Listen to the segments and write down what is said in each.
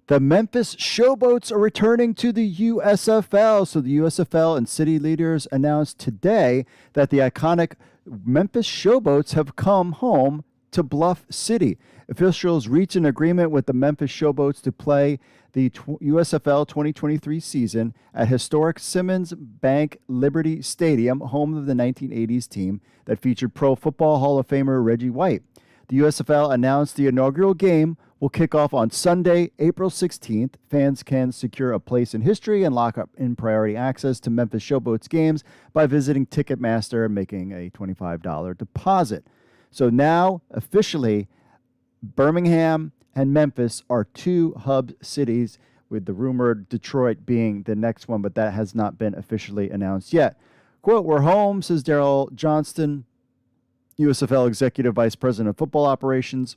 The Memphis Showboats are returning to the USFL. So the USFL and city leaders announced today that the iconic Memphis Showboats have come home to Bluff City. Officials reached an agreement with the Memphis Showboats to play the USFL 2023 season at historic Simmons Bank Liberty Stadium, home of the 1980s team that featured Pro Football Hall of Famer Reggie White. The USFL announced the inaugural game will kick off on Sunday, April 16th. Fans can secure a place in history and lock up in priority access to Memphis Showboats games by visiting Ticketmaster and making a $25 deposit. So now, officially, Birmingham and Memphis are two hub cities, with the rumored Detroit being the next one, but that has not been officially announced yet. Quote, "We're home," says Daryl Johnston, USFL Executive Vice President of Football Operations.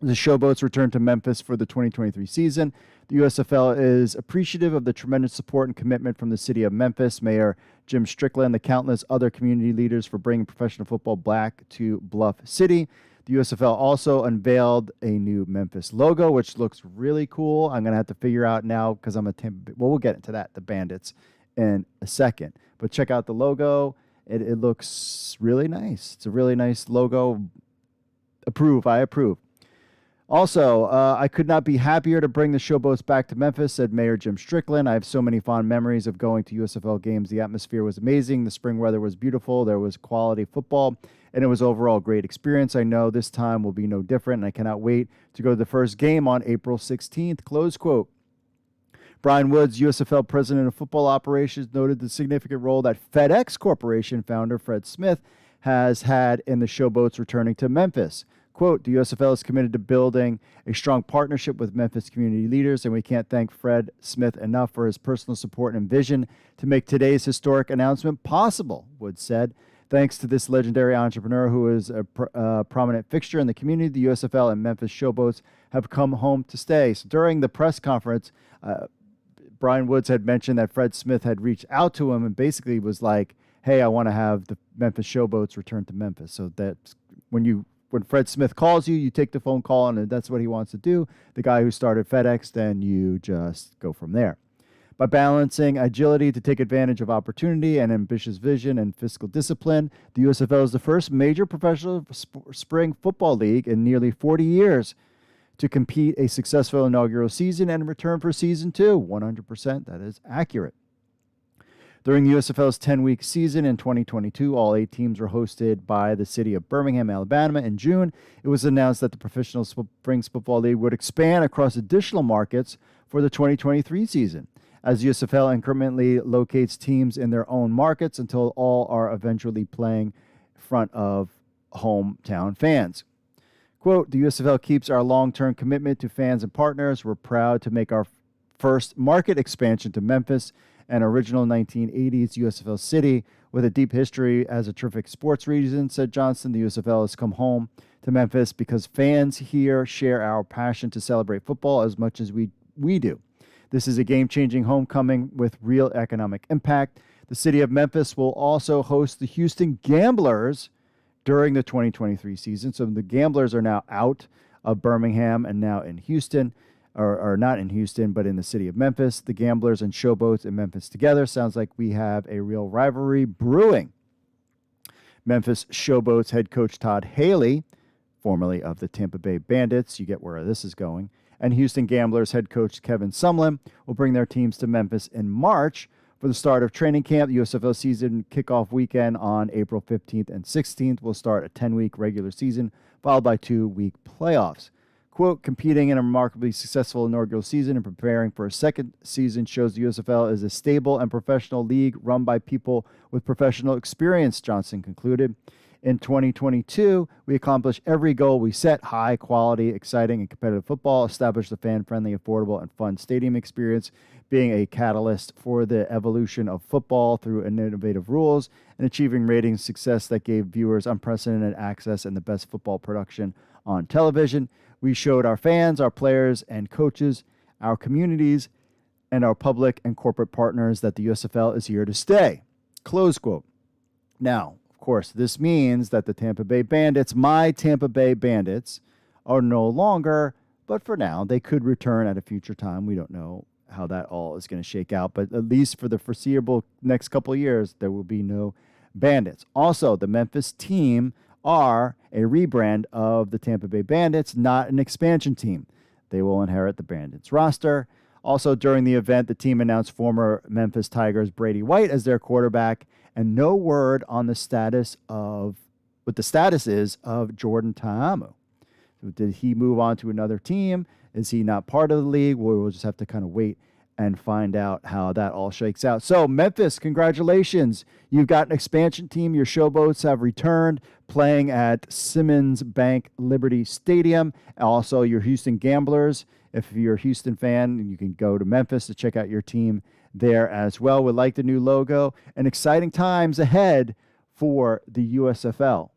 The Showboats return to Memphis for the 2023 season. The USFL is appreciative of the tremendous support and commitment from the City of Memphis, Mayor Jim Strickland, the countless other community leaders for bringing professional football back to Bluff City. The USFL also unveiled a new Memphis logo, which looks really cool. I'm going to have to figure out now because I'm we'll get into that, the Bandits, in a second. But check out the logo. It looks really nice. It's a really nice logo. I approve. Also, I could not be happier to bring the Showboats back to Memphis, said Mayor Jim Strickland. I have so many fond memories of going to USFL games. The atmosphere was amazing. The spring weather was beautiful. There was quality football, and it was overall a great experience. I know this time will be no different, and I cannot wait to go to the first game on April 16th, close quote. Brian Woods, USFL President of Football Operations, noted the significant role that FedEx Corporation founder Fred Smith has had in the Showboats returning to Memphis. Quote, "The USFL is committed to building a strong partnership with Memphis community leaders, and we can't thank Fred Smith enough for his personal support and vision to make today's historic announcement possible," Woods said. Thanks to this legendary entrepreneur who is a prominent fixture in the community, the USFL and Memphis Showboats have come home to stay. So during the press conference, Brian Woods had mentioned that Fred Smith had reached out to him and basically was like, hey, I want to have the Memphis Showboats return to Memphis. So that's when Fred Smith calls you, you take the phone call, and that's what he wants to do. The guy who started FedEx, then you just go from there. By balancing agility to take advantage of opportunity and ambitious vision and fiscal discipline, the USFL is the first major professional spring football league in nearly 40 years to compete a successful inaugural season and return for season 2. 100%, that is accurate. During the USFL's 10-week season in 2022, all 8 teams were hosted by the city of Birmingham, Alabama. In June, it was announced that the Professional Springs Football League would expand across additional markets for the 2023 season, as USFL incrementally locates teams in their own markets until all are eventually playing in front of hometown fans. Quote, "The USFL keeps our long-term commitment to fans and partners. We're proud to make our first market expansion to Memphis, an original 1980s USFL city with a deep history as a terrific sports region," said Johnston. The USFL has come home to Memphis because fans here share our passion to celebrate football as much as we do. This is a game-changing homecoming with real economic impact. The city of Memphis will also host the Houston Gamblers during the 2023 season. So the Gamblers are now out of Birmingham and now in Houston. Or not in Houston, but in the city of Memphis. The Gamblers and Showboats in Memphis together. Sounds like we have a real rivalry brewing. Memphis Showboats head coach Todd Haley, formerly of the Tampa Bay Bandits, you get where this is going, and Houston Gamblers head coach Kevin Sumlin will bring their teams to Memphis in March for the start of training camp. The USFL season kickoff weekend on April 15th and 16th will start a 10-week regular season, followed by 2-week playoffs. Quote, "Competing in a remarkably successful inaugural season and preparing for a second season shows the USFL is a stable and professional league run by people with professional experience," Johnson concluded. In 2022, we accomplished every goal we set: high quality, exciting, and competitive football, established a fan-friendly, affordable, and fun stadium experience, being a catalyst for the evolution of football through innovative rules, and achieving ratings success that gave viewers unprecedented access and the best football production on television. We showed our fans, our players and coaches, our communities, and our public and corporate partners that the USFL is here to stay. Close quote. Now, of course, this means that the Tampa Bay Bandits, my Tampa Bay Bandits, are no longer But for now, they could return at a future time. We don't know how that all is going to shake out. But at least for the foreseeable next couple of years, there will be no Bandits. Also, the Memphis team are a rebrand of the Tampa Bay Bandits, not an expansion team. They will inherit the Bandits roster. Also, during the event, the team announced former Memphis Tigers Brady White as their quarterback, and no word on the status of what the status is of Jordan Ta'amu. Did he move on to another team? Is he not part of the league? We'll just have to kind of wait and find out how that all shakes out. So, Memphis, congratulations. You've got an expansion team. Your Showboats have returned, playing at Simmons Bank Liberty Stadium. Also, your Houston Gamblers, if you're a Houston fan, you can go to Memphis to check out your team there as well. We like the new logo, and exciting times ahead for the USFL.